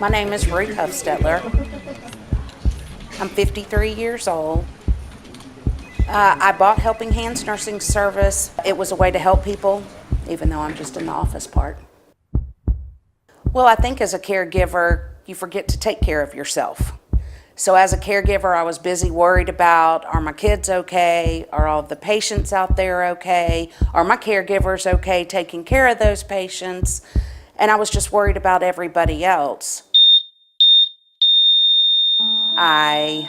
My name is Ruth Huffstetler. I'm 53 years old. I bought Helping Hands Nursing Service. It was a way to help people, even though I'm just in the office part. Well, I think as a caregiver, you forget to take care of yourself. So as a caregiver, I was busy worried about, are my kids okay? Are all of the patients out there okay? Are my caregivers okay taking care of those patients? And I was just worried about everybody else. I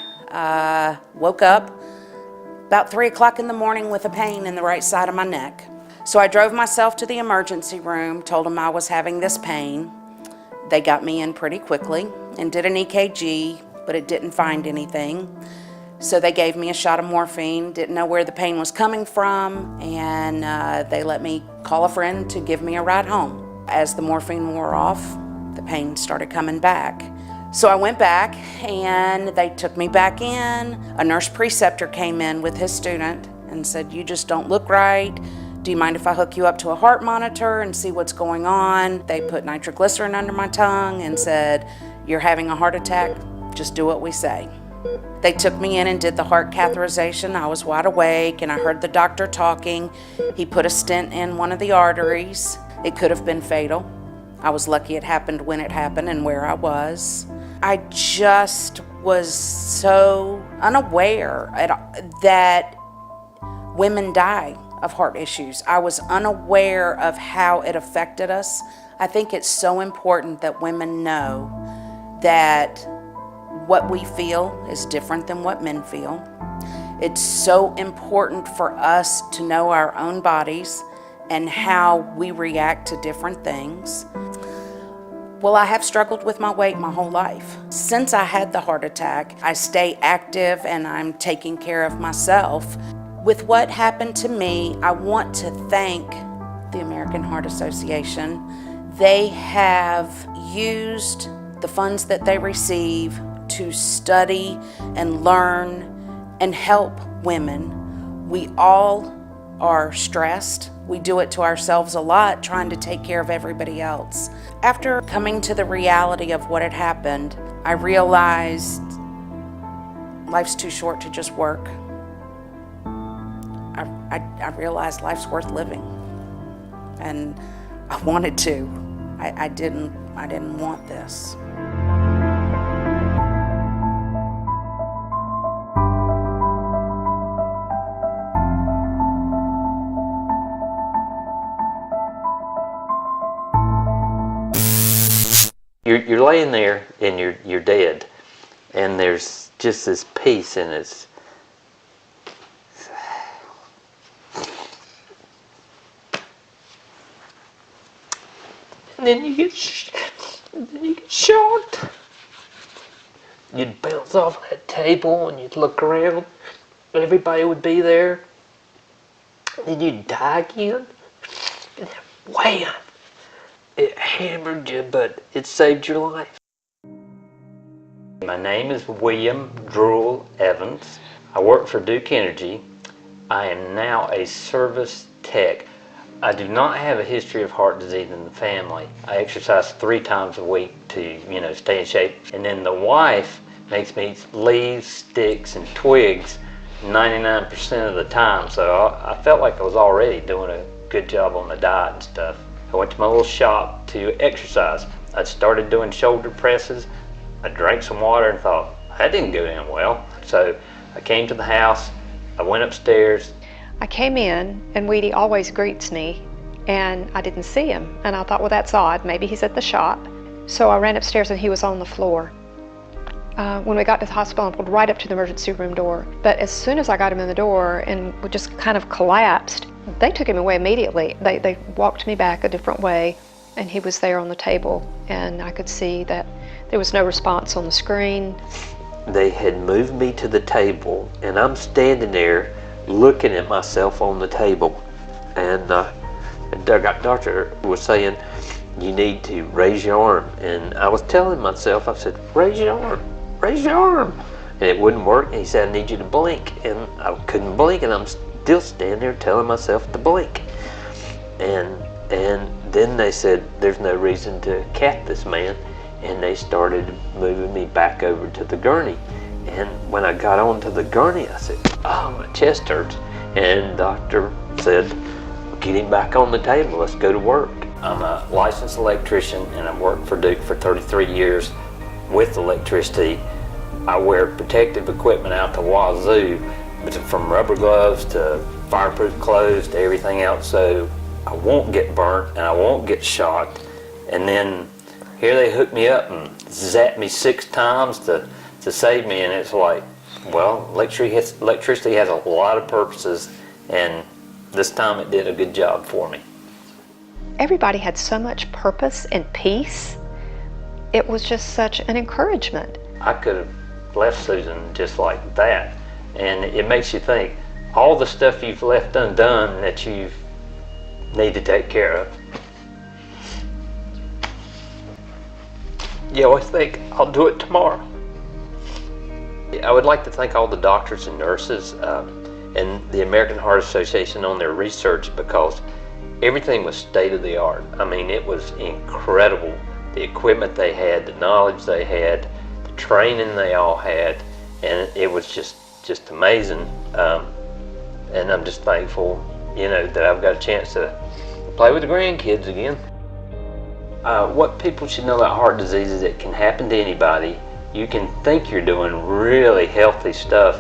woke up about 3 o'clock in the morning with a pain in the right side of my neck. So I drove myself to the emergency room, told them I was having this pain. They got me in pretty quickly and did an EKG, but it didn't find anything. So they gave me a shot of morphine, didn't know where the pain was coming from, and they let me call a friend to give me a ride home. As the morphine wore off, the pain started coming back. So I went back and they took me back in. A nurse preceptor came in with his student and said, "You just don't look right. Do you mind if I hook you up to a heart monitor and see what's going on?" They put nitroglycerin under my tongue and said, "You're having a heart attack, just do what we say." They took me in and did the heart catheterization. I was wide awake and I heard the doctor talking. He put a stent in one of the arteries. It could have been fatal. I was lucky it happened when it happened and where I was. I just was so unaware that women die of heart issues. I was unaware of how it affected us. I think it's so important that women know that what we feel is different than what men feel. It's so important for us to know our own bodies and how we react to different things. Well, I have struggled with my weight my whole life. Since I had the heart attack, I stay active and I'm taking care of myself. With what happened to me, I want to thank the American Heart Association. They have used the funds that they receive to study and learn and help women. We all are stressed. We do it to ourselves a lot, trying to take care of everybody else. After coming to the reality of what had happened, I realized life's too short to just work. I realized life's worth living, and I wanted to. I didn't want this. You're laying there and you're dead, and there's just this peace and it's and then you get shocked. You'd bounce off that table and you'd look around, everybody would be there, then you'd die again, and then wham! It hammered you, but it saved your life. My name is William Drool Evans. I work for Duke Energy. I am now a service tech. I do not have a history of heart disease in the family. I exercise 3 times a week to, stay in shape. And then the wife makes me leaves, sticks, and twigs 99% of the time. So I felt like I was already doing a good job on the diet and stuff. I went to my little shop to exercise. I started doing shoulder presses. I drank some water and thought, that didn't go down well. So I came to the house, I went upstairs. I came in and Weedy always greets me and I didn't see him. And I thought, well, that's odd, maybe he's at the shop. So I ran upstairs and he was on the floor. When we got to the hospital, I pulled right up to the emergency room door. But as soon as I got him in the door and just kind of collapsed, they took him away immediately. They walked me back a different way, and he was there on the table, and I could see that there was no response on the screen. They had moved me to the table, and I'm standing there looking at myself on the table, and the doctor was saying, "You need to raise your arm," and I was telling myself, I said, "Raise your arm, raise your arm," and it wouldn't work. And he said, "I need you to blink," and I couldn't blink, and I'm still standing there telling myself to blink. And then they said, "There's no reason to cath this man. and they started moving me back over to the gurney. And when I got onto the gurney, I said, oh, my chest hurts. And the doctor said, get him back on the table, let's go to work. I'm a licensed electrician, and I've worked for Duke for 33 years with electricity. I wear protective equipment out the wazoo, from rubber gloves to fireproof clothes to everything else, so I won't get burnt and I won't get shocked. And then here they hook me up and zap me 6 times to save me, and it's like, well, electricity has a lot of purposes, and this time it did a good job for me. Everybody had so much purpose and peace. It was just such an encouragement. I could have left Susan just like that, and it makes you think all the stuff you've left undone that you need to take care of. You always think, I'll do it tomorrow. I would like to thank all the doctors and nurses and the American Heart Association on their research, because everything was state of the art. I mean, it was incredible. The equipment they had, the knowledge they had, the training they all had, and it was just amazing. And I'm just thankful, that I've got a chance to play with the grandkids again. What people should know about heart disease is it can happen to anybody. You can think you're doing really healthy stuff,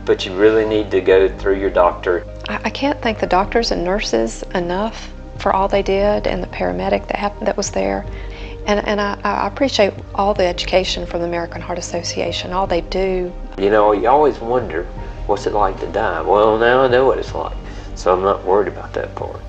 but you really need to go through your doctor. I can't thank the doctors and nurses enough for all they did, and the paramedic that was there. And I appreciate all the education from the American Heart Association, all they do. You always wonder, what's it like to die? Well, now I know what it's like, so I'm not worried about that part.